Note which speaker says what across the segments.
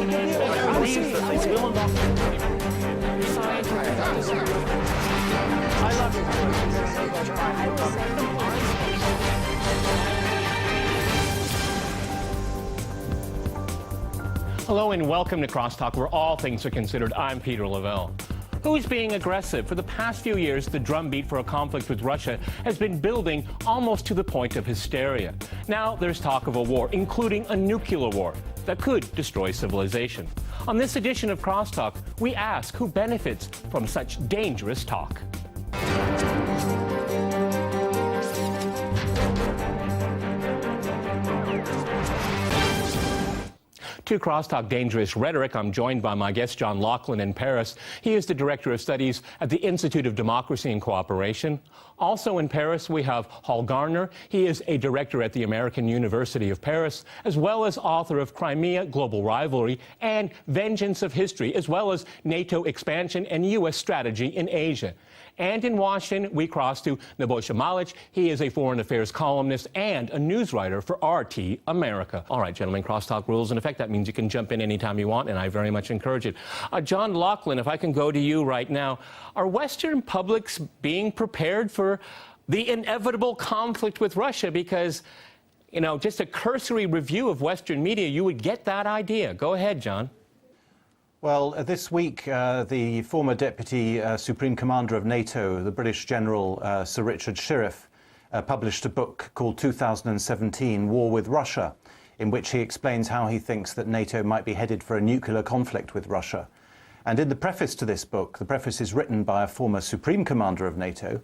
Speaker 1: believes that this will not I love it. Hello and welcome to CrossTalk, where all things are considered. I'm Peter Lavelle. Who's being aggressive? For the past few years, the drumbeat for a conflict with Russia has been building almost to the point of hysteria. Now there's talk of a war, including a nuclear war, that could destroy civilization. On this edition of CrossTalk, we ask who benefits from such dangerous talk. To CrossTalk Dangerous Rhetoric, I'm joined by my guest, John Laughland in Paris. He is the Director of Studies at the Institute of Democracy and Cooperation. Also in Paris, we have Gardner. He is a director at the American University of Paris, as well as author of Crimea, Global Rivalry, and Vengeance of History, as well as NATO expansion and U.S. strategy in Asia. And in Washington, we cross to Nebojsa Malic. He is a foreign affairs columnist and a news writer for RT America. All right, gentlemen, CrossTalk rules in effect. That means you can jump in anytime you want, and I very much encourage it. John Laughland, if I can go to you right now, are Western publics being prepared for the inevitable conflict with Russia? Because, you know, just a cursory review of Western media, you would get that idea. Go ahead, John.
Speaker 2: Well, this week, the former Deputy Supreme Commander of NATO, the British General Sir Richard Shirreff, published a book called 2017, War with Russia, in which he explains how he thinks that NATO might be headed for a nuclear conflict with Russia. And in the preface to this book, the preface is written by a former Supreme Commander of NATO.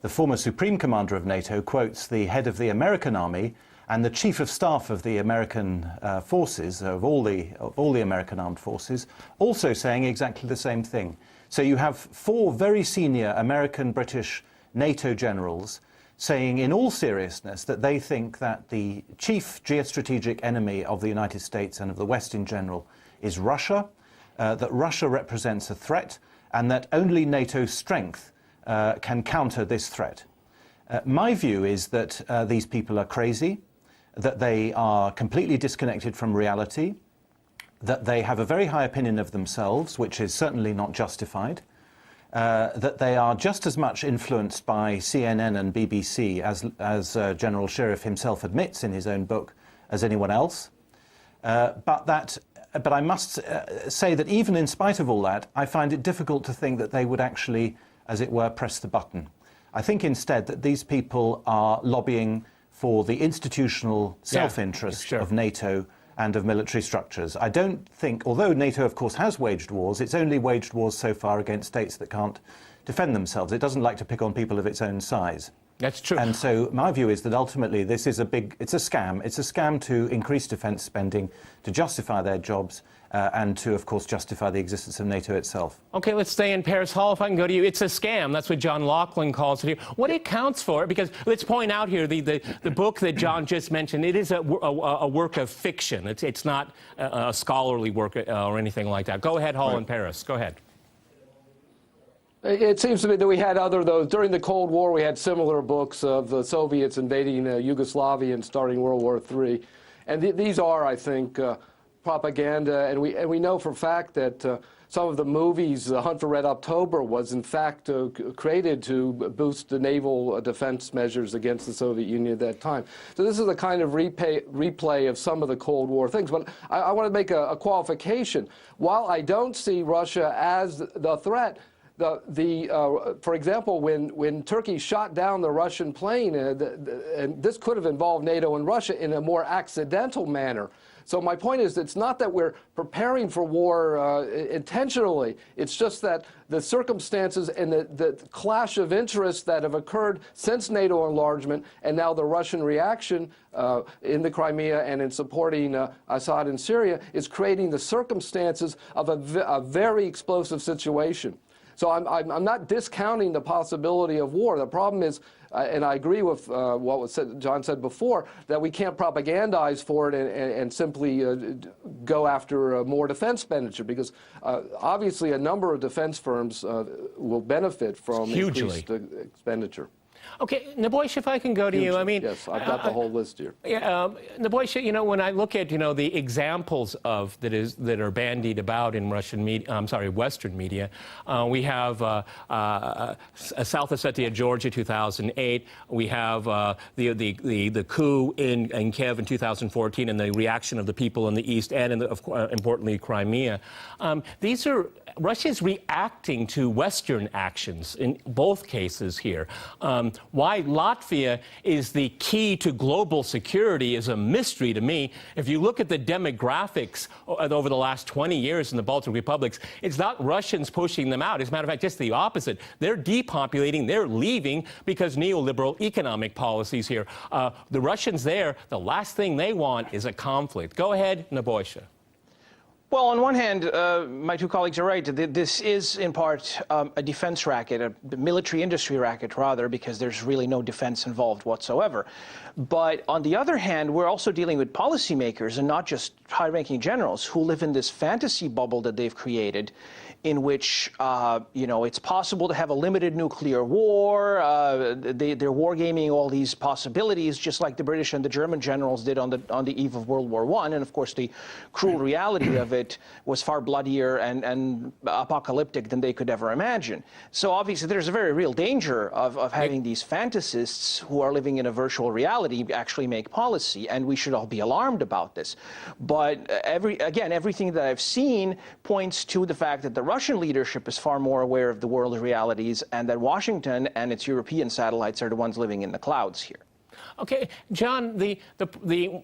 Speaker 2: The former Supreme Commander of NATO quotes the head of the American Army and the Chief of Staff of the American forces, of all the American armed forces, also saying exactly the same thing. So you have four very senior American, British, NATO generals saying in all seriousness that they think that the chief geostrategic enemy of the United States and of the West in general is Russia, that Russia represents a threat, and that only NATO's strength can counter this threat. My view is that these people are crazy, that they are completely disconnected from reality, that they have a very high opinion of themselves, which is certainly not justified, that they are just as much influenced by CNN and BBC, as General Shirreff himself admits in his own book, as anyone else. But I must say that even in spite of all that, I find it difficult to think that they would actually, as it were, press the button. I think instead that these people are lobbying for the institutional self-interest of NATO and of military structures. I don't think, although NATO, of course, has waged wars, it's only waged wars so far against states that can't defend themselves. It doesn't like to pick on people of its own size.
Speaker 1: That's true.
Speaker 2: And so my view is that ultimately this is it's a scam. It's a scam to increase defence spending, to justify their jobs, and to, of course, justify the existence of NATO itself.
Speaker 1: Okay, let's stay in Paris. Hall, if I can go to you. It's a scam. That's what John Laughland calls it here. What accounts for it? Because let's point out here, the book that John just mentioned, it is a work of fiction. It's not a scholarly work or anything like that. Go ahead, Hall, in Paris. Go ahead.
Speaker 3: It seems to me that we had during the Cold War, we had similar books of the Soviets invading Yugoslavia and starting World War III. And these are, I think, propaganda. And we know for a fact that some of the movies, The Hunt for Red October, was in fact created to boost the naval defense measures against the Soviet Union at that time. So this is a kind of replay of some of the Cold War things. But I want to make a qualification. While I don't see Russia as the threat, for example, when Turkey shot down the Russian plane, and this could have involved NATO and Russia in a more accidental manner. So my point is, it's not that we're preparing for war intentionally. It's just that the circumstances and the clash of interests that have occurred since NATO enlargement and now the Russian reaction in the Crimea and in supporting Assad in Syria is creating the circumstances of a very explosive situation. So I'm not discounting the possibility of war. The problem is, and I agree with what John said before, that we can't propagandize for it and simply go after more defense expenditure, because obviously a number of defense firms will benefit from increased expenditure.
Speaker 1: Okay, Nebojsa, if I can go to you, I mean...
Speaker 3: Yes, I've got the whole list here.
Speaker 1: Yeah, Nebojsa, you know, when I look at, you know, the examples of that are bandied about in Russian media, Western media, we have South Ossetia, Georgia, 2008. We have the coup in Kiev in 2014, and the reaction of the people in the East, and importantly, Crimea. These are Russia's reacting to Western actions in both cases here. Why Latvia is the key to global security is a mystery to me. If you look at the demographics over the last 20 years in the Baltic republics, it's not Russians pushing them out. As a matter of fact, just the opposite. They're depopulating, they're leaving because neoliberal economic policies here. The Russians there, the last thing they want is a conflict. Go ahead, Nebojsa.
Speaker 4: Well, on one hand, my two colleagues are right. This is, in part, a defense racket, a military industry racket, rather, because there's really no defense involved whatsoever. But on the other hand, we're also dealing with policymakers, and not just high-ranking generals, who live in this fantasy bubble that they've created, in which, you know, it's possible to have a limited nuclear war. They're wargaming all these possibilities, just like the British and the German generals did on the eve of World War I. And of course, the cruel reality of it was far bloodier and apocalyptic than they could ever imagine. So obviously, there's a very real danger of having these fantasists who are living in a virtual reality actually make policy, and we should all be alarmed about this. But everything that I've seen points to the fact that the Russian leadership is far more aware of the world's realities, and that Washington and its European satellites are the ones living in the clouds here.
Speaker 1: Okay, John,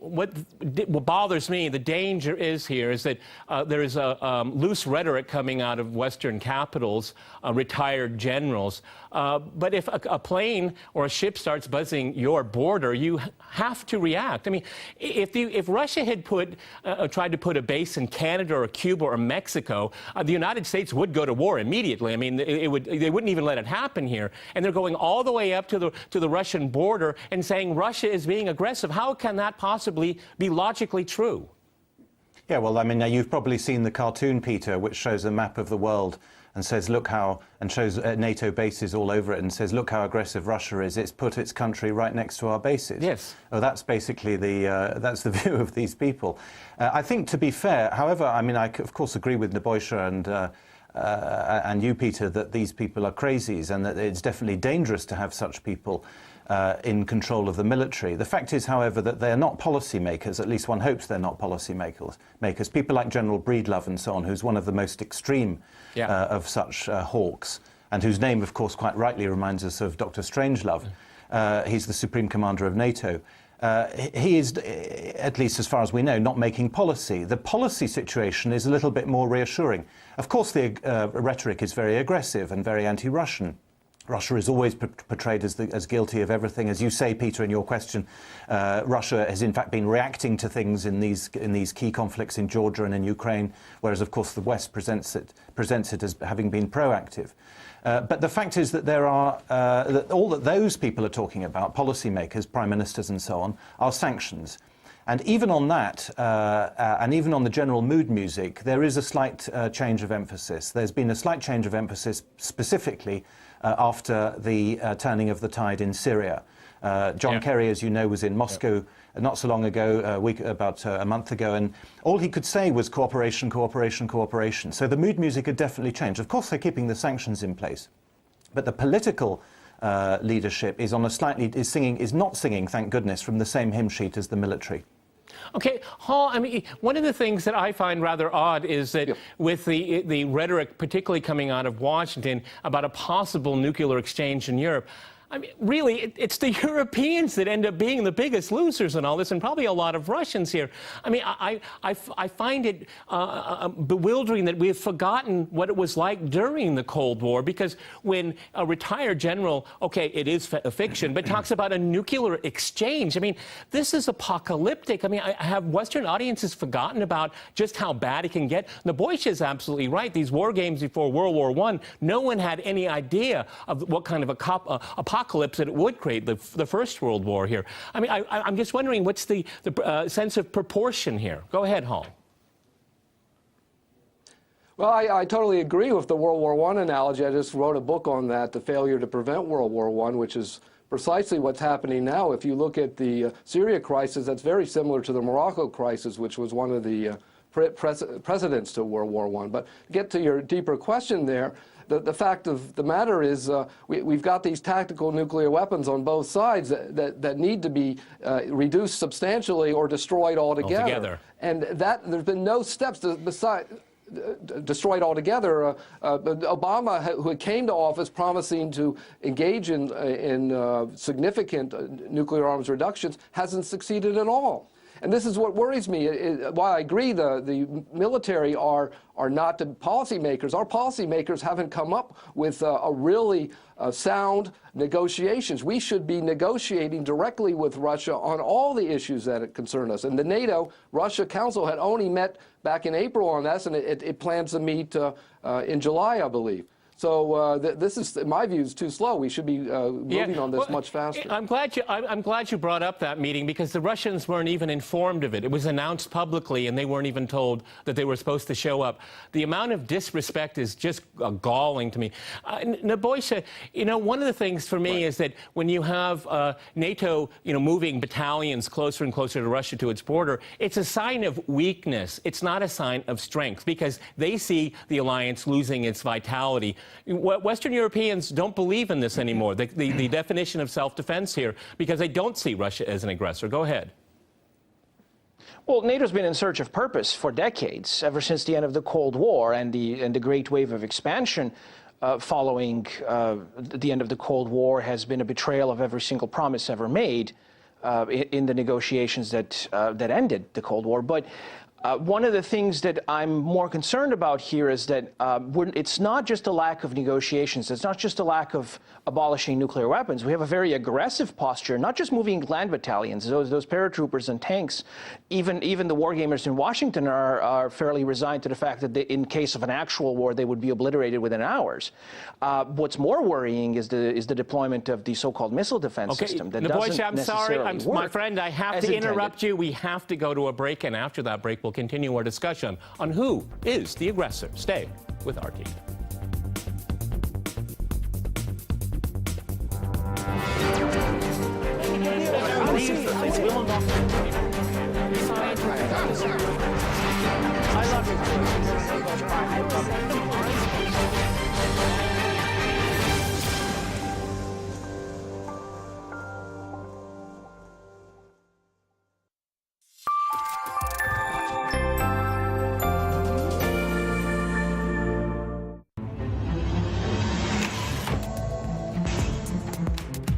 Speaker 1: what bothers me, the danger is that there is a loose rhetoric coming out of Western capitals, retired generals. But if a plane or a ship starts buzzing your border, you have to react. I mean, if Russia had tried to put a base in Canada or Cuba or Mexico, the United States would go to war immediately. I mean, they wouldn't even let it happen here. And they're going all the way up to the Russian border and saying Russia is being aggressive. How can that possibly be logically true?
Speaker 2: Yeah, well, I mean, you've probably seen the cartoon, Peter, which shows a map of the world and says, look how, and shows NATO bases all over it and says, look how aggressive Russia is. It's put its country right next to our bases. Yes. Oh, that's basically that's the view of these people. I think, to be fair, however, I mean, I of course agree with Nebojsa and you, Peter, that these people are crazies and that it's definitely dangerous to have such people in control of the military. The fact is, however, that they're not policymakers. At least one hopes they're not policymakers. People like General Breedlove and so on, who's one of the most extreme of such hawks, and whose name, of course, quite rightly reminds us of Dr. Strangelove. He's the Supreme Commander of NATO. He is, at least as far as we know, not making policy. The policy situation is a little bit more reassuring. Of course, the rhetoric is very aggressive and very anti-Russian. Russia is always portrayed as guilty of everything. As you say, Peter, in your question, Russia has in fact been reacting to things in these key conflicts in Georgia and in Ukraine, whereas, of course, the West presents it as having been proactive. But the fact is that there are all that those people are talking about, policymakers, prime ministers and so on, are sanctions. And even on that, and even on the general mood music, there is a slight change of emphasis. There's been a slight change of emphasis specifically after the turning of the tide in Syria. John Kerry, as you know, was in Moscow not so long ago, about a month ago, and all he could say was cooperation, cooperation, cooperation. So the mood music had definitely changed. Of course, they're keeping the sanctions in place, but the political leadership is on a is not singing, thank goodness, from the same hymn sheet as the military.
Speaker 1: Okay, Hall, I mean, one of the things that I find rather odd is that with the rhetoric, particularly coming out of Washington, about a possible nuclear exchange in Europe, I mean, really, it's the Europeans that end up being the biggest losers in all this, and probably a lot of Russians here. I mean, I find it bewildering that we've forgotten what it was like during the Cold War, because when a retired general, okay, it is a fiction, but talks about a nuclear exchange, I mean, this is apocalyptic. I mean, have Western audiences forgotten about just how bad it can get? Nebojsa is absolutely right. These war games before World War I, no one had any idea of what kind of apocalypse that it would create, the First World War here. I mean, I'm just wondering, what's the sense of proportion here? Go ahead, Hall.
Speaker 3: Well, I totally agree with the World War I analogy. I just wrote a book on that, The Failure to Prevent World War I, which is precisely what's happening now. If you look at the Syria crisis, that's very similar to the Morocco crisis, which was one of the precedents to World War I. But to get to your deeper question there, the fact of the matter is we've got these tactical nuclear weapons on both sides that need to be reduced substantially or destroyed altogether. And that there's been no steps besides destroyed altogether. Obama, who came to office promising to engage in significant nuclear arms reductions, hasn't succeeded at all. And this is what worries me. While I agree the military are not the policymakers, our policymakers haven't come up with a really sound negotiations. We should be negotiating directly with Russia on all the issues that concern us. And the NATO-Russia Council had only met back in April on this, and it plans to meet in July, I believe. So this is, in my view, is too slow. We should be moving on this much faster.
Speaker 1: I'm glad you brought up that meeting, because the Russians weren't even informed of it. It was announced publicly, and they weren't even told that they were supposed to show up. The amount of disrespect is just galling to me. Nebojsa, one of the things for me is that when you have NATO, moving battalions closer and closer to Russia, to its border, it's a sign of weakness. It's not a sign of strength, because they see the alliance losing its vitality. Western Europeans don't believe in this anymore, the definition of self-defense here, because they don't see Russia as an aggressor. Go ahead.
Speaker 4: Well, NATO's been in search of purpose for decades, ever since the end of the Cold War and the great wave of expansion following the end of the Cold War has been a betrayal of every single promise ever made in the negotiations that ended the Cold War. But one of the things that I'm more concerned about here is that it's not just a lack of negotiations. It's not just a lack of abolishing nuclear weapons. We have a very aggressive posture, not just moving land battalions, those paratroopers and tanks. Even the wargamers in Washington are fairly resigned to the fact that in case of an actual war, they would be obliterated within hours. What's more worrying is the deployment of the so-called missile defense system that doesn't necessarily work.
Speaker 1: My friend, I have to interrupt you. We have to go to a break, and after that break, we'll continue our discussion on who is the aggressor. Stay with RT.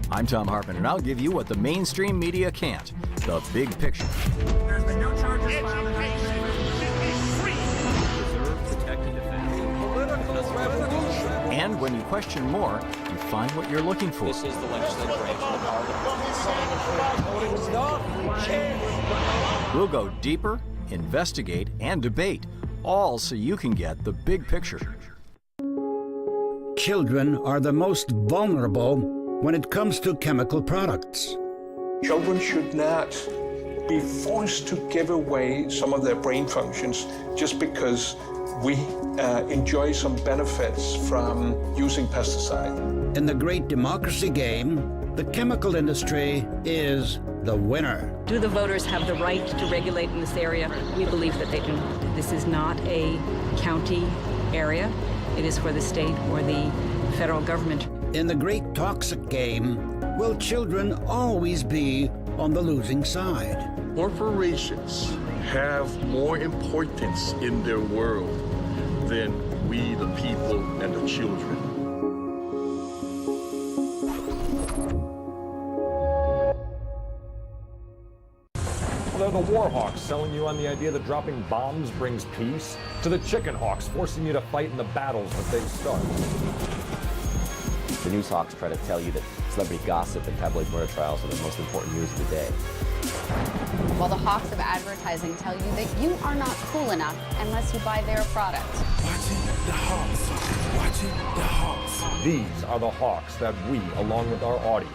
Speaker 5: I'm Tom Hartman, and I'll give you what the mainstream media can't, the big picture.
Speaker 6: There's been no charges filed.
Speaker 5: And when you question more, you find what you're looking for.
Speaker 7: This is the legislative branch of the parliament.
Speaker 5: We'll go deeper, investigate, and debate, all so you can get the big picture.
Speaker 8: Children are the most vulnerable when it comes to chemical products.
Speaker 9: Children should not be forced to give away some of their brain functions just because we enjoy some benefits from using pesticide.
Speaker 8: In the great democracy game, the chemical industry is the winner.
Speaker 10: Do the voters have the right to regulate in this area? We believe that they do. This is not a county area. It is for the state or the federal government.
Speaker 8: In the great toxic game, will children always be on the losing side?
Speaker 11: Corporations have more importance in their world than we, the people, and the children.
Speaker 12: Well, they're the war hawks selling you on the idea that dropping bombs brings peace, to the chicken hawks forcing you to fight in the battles that they start.
Speaker 7: The news hawks try to tell you that celebrity gossip and tabloid murder trials are the most important news of the day.
Speaker 13: While the hawks of advertising tell you that you are not cool enough unless you buy their product.
Speaker 11: Watching the hawks, watching the hawks.
Speaker 12: These are the hawks that we, along with our audience,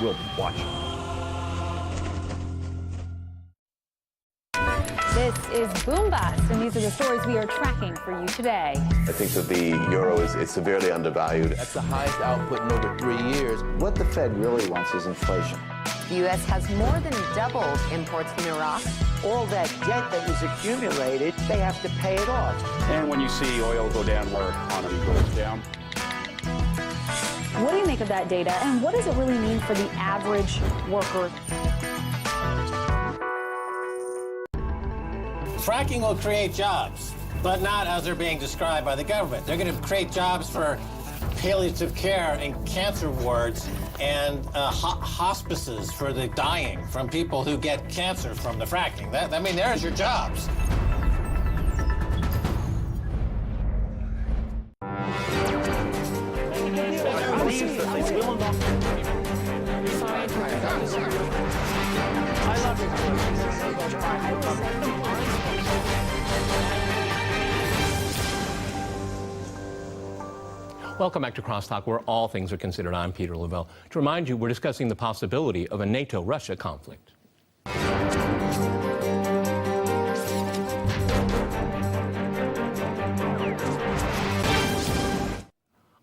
Speaker 12: will be watching.
Speaker 14: This is Boom Bust, and these are the stories we are tracking for you today.
Speaker 15: I think that the euro is severely undervalued.
Speaker 16: That's the highest output in over 3 years.
Speaker 17: What the Fed really wants is inflation.
Speaker 18: The U.S. has more than doubled imports from Iraq.
Speaker 17: All that debt that was accumulated, they have to pay it off.
Speaker 19: And when you see oil go down, our economy goes down.
Speaker 14: What do you make of that data, and what does it really mean for the average worker?
Speaker 20: Fracking will create jobs, but not as they're being described by the government. They're going to create jobs for palliative care and cancer wards and hospices for the dying from people who get cancer from the fracking. I mean, there's your jobs.
Speaker 1: Welcome back to CrossTalk, where all things are considered. I'm Peter Lavelle. To remind you, we're discussing the possibility of a NATO-Russia conflict.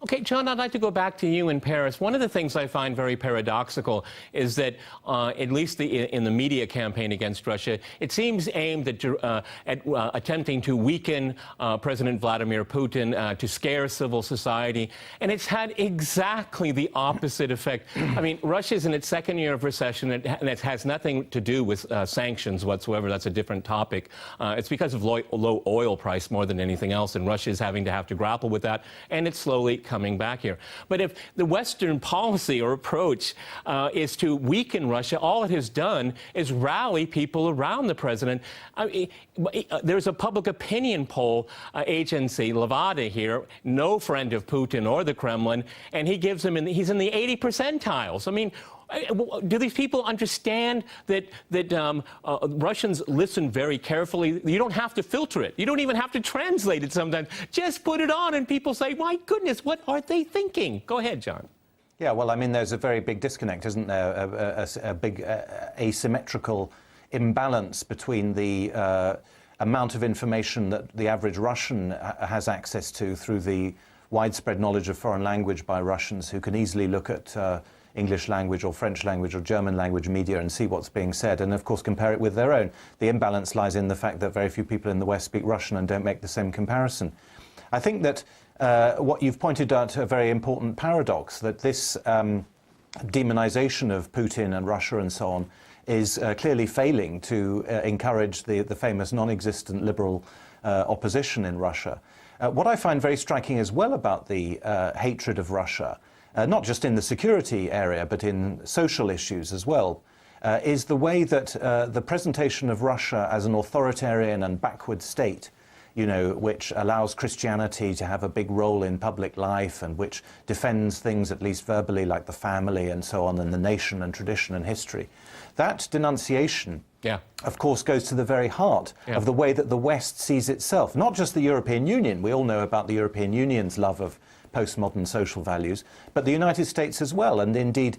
Speaker 1: Okay, John, I'd like to go back to you in Paris. One of the things I find very paradoxical is that, at least in the media campaign against Russia, it seems aimed at attempting to weaken President Vladimir Putin, to scare civil society, and it's had exactly the opposite effect. I mean, Russia's in its second year of recession, and it has nothing to do with sanctions whatsoever. That's a different topic. It's because of low oil price more than anything else, and Russia is having to have to grapple with that, and it's slowly coming back here. But if the Western policy or approach is to weaken Russia, all it has done is rally people around the president. I mean, there's a public opinion poll agency, Levada here, no friend of Putin or the Kremlin, and he gives him he's in the 80 percentiles. I mean, do these people understand that Russians listen very carefully? You don't have to filter it. You don't even have to translate it sometimes. Just put it on and people say, my goodness, what are they thinking? Go ahead, John.
Speaker 2: Yeah, well, I mean, there's a very big disconnect, isn't there? A big asymmetrical imbalance between the amount of information that the average Russian has access to through the widespread knowledge of foreign language by Russians who can easily look at English language or French language or German language media and see what's being said, and of course compare it with their own. The imbalance lies in the fact that very few people in the West speak Russian and don't make the same comparison. I think that what you've pointed out a very important paradox, that this demonization of Putin and Russia and so on is clearly failing to encourage the famous non-existent liberal opposition in Russia. What I find very striking as well about the hatred of Russia, not just in the security area, but in social issues as well, is the way that the presentation of Russia as an authoritarian and backward state, you know, which allows Christianity to have a big role in public life and which defends things, at least verbally, like the family and so on, and the nation and tradition and history. That denunciation, of course, goes to the very heart of the way that the West sees itself, not just the European Union. We all know about the European Union's love of postmodern social values, but the United States as well. And indeed,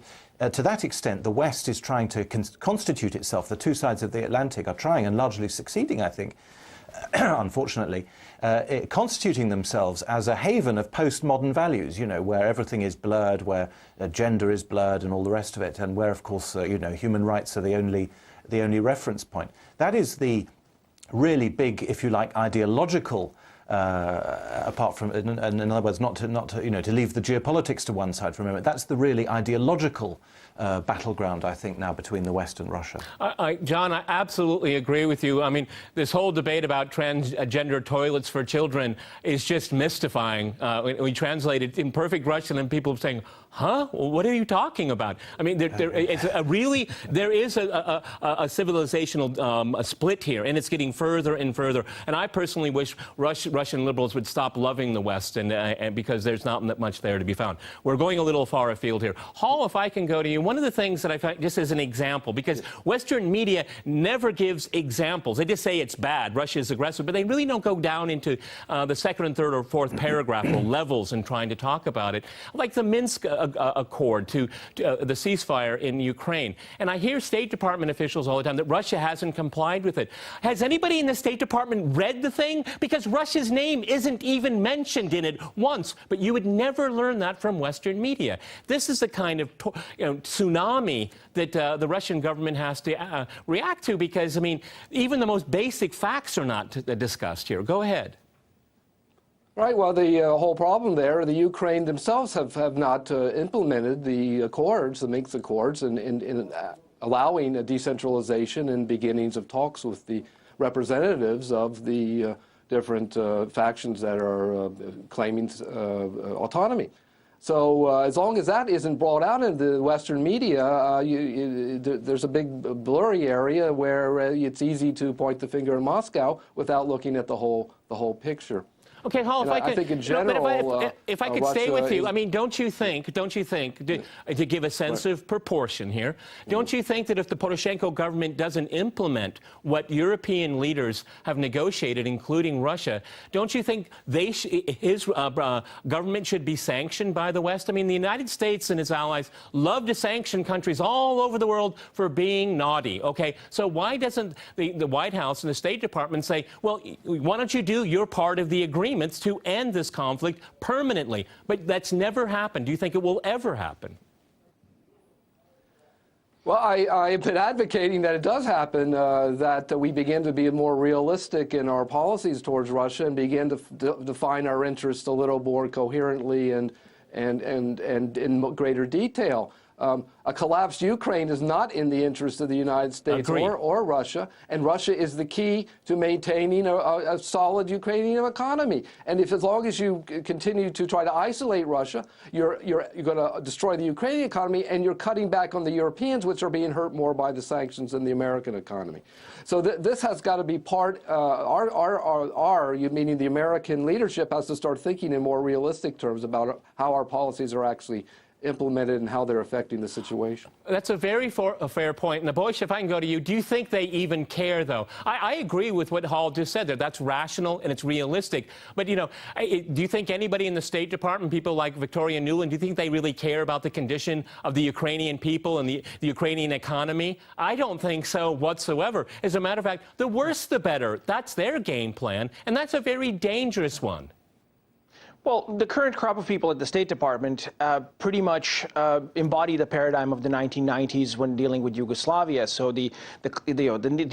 Speaker 2: to that extent, the West is trying to constitute itself. The two sides of the Atlantic are trying and largely succeeding, I think, unfortunately, constituting themselves as a haven of postmodern values, you know, where everything is blurred, where gender is blurred and all the rest of it, and where, of course, you know, human rights are the only reference point. That is the really big, if you like, ideological apart from, in other words, not to you know, to leave the geopolitics to one side for a moment. That's the really ideological battleground, I think, now between the West and Russia.
Speaker 1: John, I absolutely agree with you. I mean, this whole debate about transgender toilets for children is just mystifying. We translate it in perfect Russian, and people are saying, huh? What are you talking about? I mean, there is a civilizational split here, and it's getting further and further. And I personally wish Russian liberals would stop loving the West, and because there's not much there to be found. We're going a little far afield here. Hall, if I can go to you, one of the things that I find, just as an example, because Western media never gives examples. They just say it's bad, Russia is aggressive, but they really don't go down into the second and third or fourth paragraph or levels in trying to talk about it. Like the Minsk accord, to the ceasefire in Ukraine. And I hear State Department officials all the time that Russia hasn't complied with it. Has anybody in the State Department read the thing? Because Russia's name isn't even mentioned in it once, but you would never learn that from Western media. This is the kind of tsunami that the Russian government has to react to, because, I mean, even the most basic facts are not discussed here. Go ahead.
Speaker 3: Right. Well, the whole problem there, the Ukraine themselves have not implemented the accords, the Minsk Accords, in allowing a decentralization and beginnings of talks with the representatives of the different factions that are claiming autonomy. So as long as that isn't brought out in the Western media, there's a big blurry area where it's easy to point the finger at Moscow without looking at the whole picture.
Speaker 1: Okay, Hall, if I could,
Speaker 3: I think in general,
Speaker 1: but if I could stay with you, I mean, don't you think, to give a sense of proportion here, don't you think that if the Poroshenko government doesn't implement what European leaders have negotiated, including Russia, don't you think his government should be sanctioned by the West? I mean, the United States and its allies love to sanction countries all over the world for being naughty, okay? So why doesn't the White House and the State Department say, well, why don't you do your part of the agreement to end this conflict permanently? But that's never happened. Do you think it will ever happen?
Speaker 3: Well, I've been advocating that it does happen, that we begin to be more realistic in our policies towards Russia and begin to define our interests a little more coherently and in greater detail. A collapsed Ukraine is not in the interest of the United States or Russia, and Russia is the key to maintaining a solid Ukrainian economy. And as long as you continue to try to isolate Russia, you're going to destroy the Ukrainian economy, and you're cutting back on the Europeans, which are being hurt more by the sanctions than the American economy. So this has got to be part. You meaning the American leadership has to start thinking in more realistic terms about how our policies are actually implemented and how they're affecting the situation.
Speaker 1: That's a very fair point. Nebojsa, if I can go to you, do you think they even care, though? I agree with what Hall just said there. That's rational and it's realistic. But, you know, do you think anybody in the State Department, people like Victoria Nuland, do you think they really care about the condition of the Ukrainian people and the Ukrainian economy? I don't think so whatsoever. As a matter of fact, the worse the better. That's their game plan, and that's a very dangerous one.
Speaker 4: Well, the current crop of people at the State Department pretty much embody the paradigm of the 1990s when dealing with Yugoslavia. So the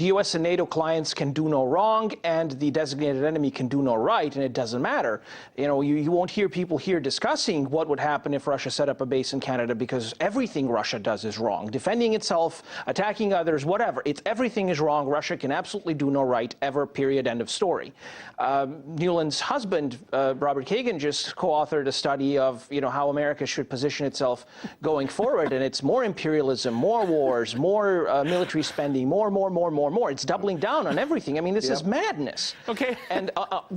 Speaker 4: U.S. and NATO clients can do no wrong, and the designated enemy can do no right, and it doesn't matter. You know, you won't hear people here discussing what would happen if Russia set up a base in Canada, because everything Russia does is wrong. Defending itself, attacking others, whatever. Everything is wrong. Russia can absolutely do no right ever, period, end of story. Newland's husband, Robert Kagan, just co-authored a study of, you know, how America should position itself going forward, and it's more imperialism, more wars, more military spending, more. It's doubling down on everything. I mean, this is madness.
Speaker 1: Okay.
Speaker 4: And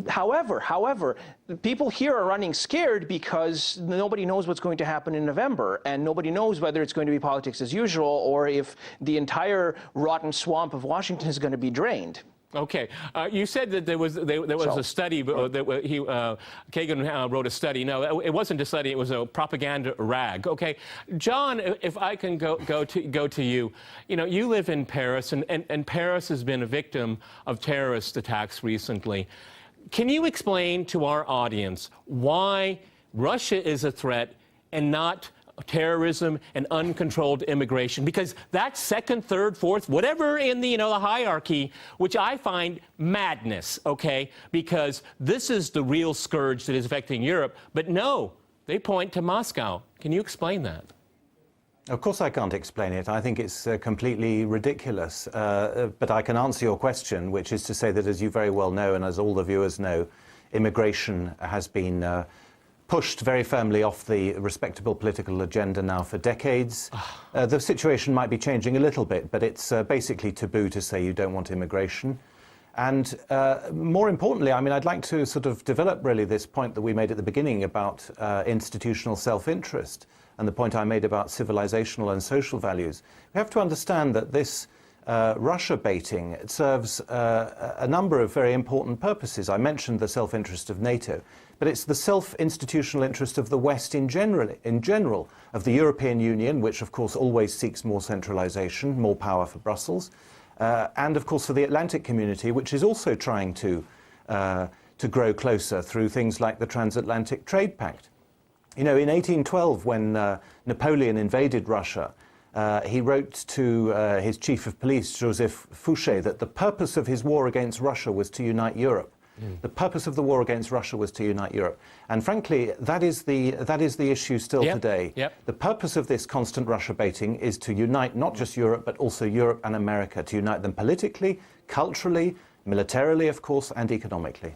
Speaker 4: however, people here are running scared because nobody knows what's going to happen in November, and nobody knows whether it's going to be politics as usual or if the entire rotten swamp of Washington is going to be drained.
Speaker 1: Okay. You said that there was a study that Kagan wrote a study. No, it wasn't a study. It was a propaganda rag. Okay, John, if I can go to you. You know, you live in Paris, and Paris has been a victim of terrorist attacks recently. Can you explain to our audience why Russia is a threat and not terrorism and uncontrolled immigration? Because that's second, third, fourth, whatever in the, the hierarchy, which I find madness, okay? Because this is the real scourge that is affecting Europe. But no, they point to Moscow. Can you explain that?
Speaker 2: Of course I can't explain it. I think it's completely ridiculous. But I can answer your question, which is to say that, as you very well know, and as all the viewers know, immigration has been pushed very firmly off the respectable political agenda now for decades. The situation might be changing a little bit, but it's basically taboo to say you don't want immigration. And more importantly, I mean, I'd like to sort of develop really this point that we made at the beginning about institutional self-interest and the point I made about civilizational and social values. We have to understand that this Russia baiting. It serves a number of very important purposes. I mentioned the self-interest of NATO, but it's the self-institutional interest of the West in general, of the European Union, which of course always seeks more centralization, more power for Brussels, and of course for the Atlantic community, which is also trying to grow closer through things like the Transatlantic Trade Pact. You know, in 1812, when Napoleon invaded Russia, he wrote to his chief of police, Joseph Fouché, that the purpose of his war against Russia was to unite Europe. The purpose of the war against Russia was to unite Europe. And frankly, that is the issue still today. The purpose of this constant Russia baiting is to unite not just Europe, but also Europe and America, to unite them politically, culturally, militarily, of course, and economically.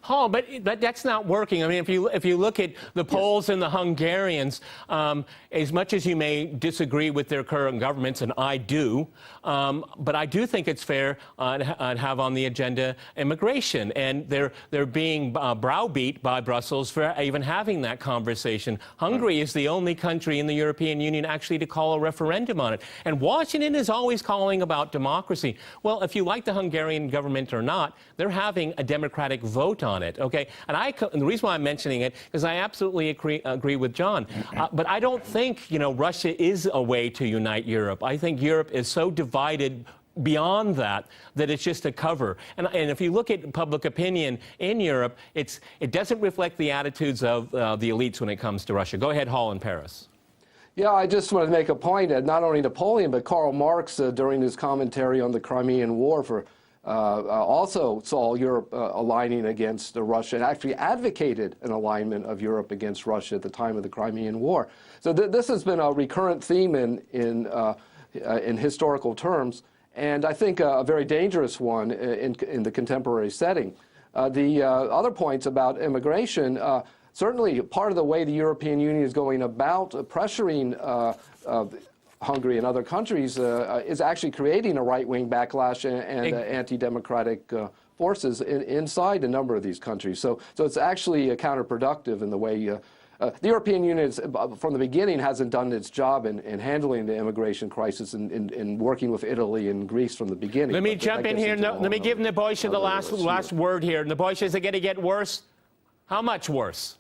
Speaker 1: Oh, but that's not working. I mean, if you look at the Poles and the Hungarians, as much as you may disagree with their current governments, and I do, but I do think it's fair to have on the agenda immigration, and they're being browbeat by Brussels for even having that conversation. Hungary is the only country in the European Union actually to call a referendum on it, and Washington is always calling about democracy. Well, if you like the Hungarian government or not, they're having a democratic vote on it, okay? And the reason why I'm mentioning it is I absolutely agree with John. But I don't think, you know, Russia is a way to unite Europe. I think Europe is so divided beyond that it's just a cover. And if you look at public opinion in Europe, it doesn't reflect the attitudes of the elites when it comes to Russia. Go ahead, Hall in Paris.
Speaker 3: Yeah, I just want to make a point that not only Napoleon, but Karl Marx, during his commentary on the Crimean War, also saw Europe aligning against Russia and actually advocated an alignment of Europe against Russia at the time of the Crimean War. So this has been a recurrent theme in historical terms, and I think a very dangerous one in the contemporary setting. The other points about immigration, certainly part of the way the European Union is going about pressuring Hungary and other countries is actually creating a right-wing backlash and anti-democratic forces inside a number of these countries. So it's actually counterproductive in the way the European Union, from the beginning, hasn't done its job in handling the immigration crisis and working with Italy and Greece from the beginning.
Speaker 1: Let me jump in here. Let me give Nebojsa the last word here. Nebojsa, is it going to get worse? How much worse?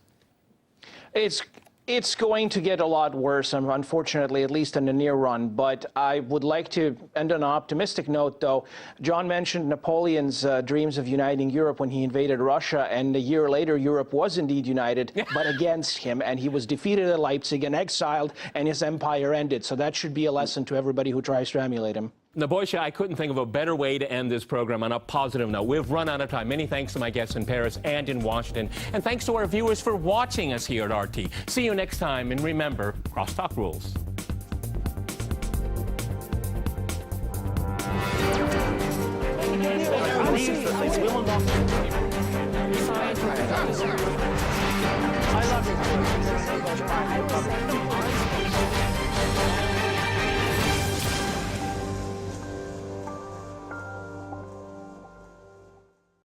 Speaker 4: It's going to get a lot worse, unfortunately, at least in the near run. But I would like to end on an optimistic note, though. John mentioned Napoleon's dreams of uniting Europe when he invaded Russia, and a year later, Europe was indeed united, but against him, and he was defeated at Leipzig and exiled, and his empire ended. So that should be a lesson to everybody who tries to emulate him.
Speaker 1: Nebojsa, I couldn't think of a better way to end this program on a positive note. We've run out of time. Many thanks to my guests in Paris and in Washington. And thanks to our viewers for watching us here at RT. See you next time, and remember, CrossTalk rules.
Speaker 4: I love you.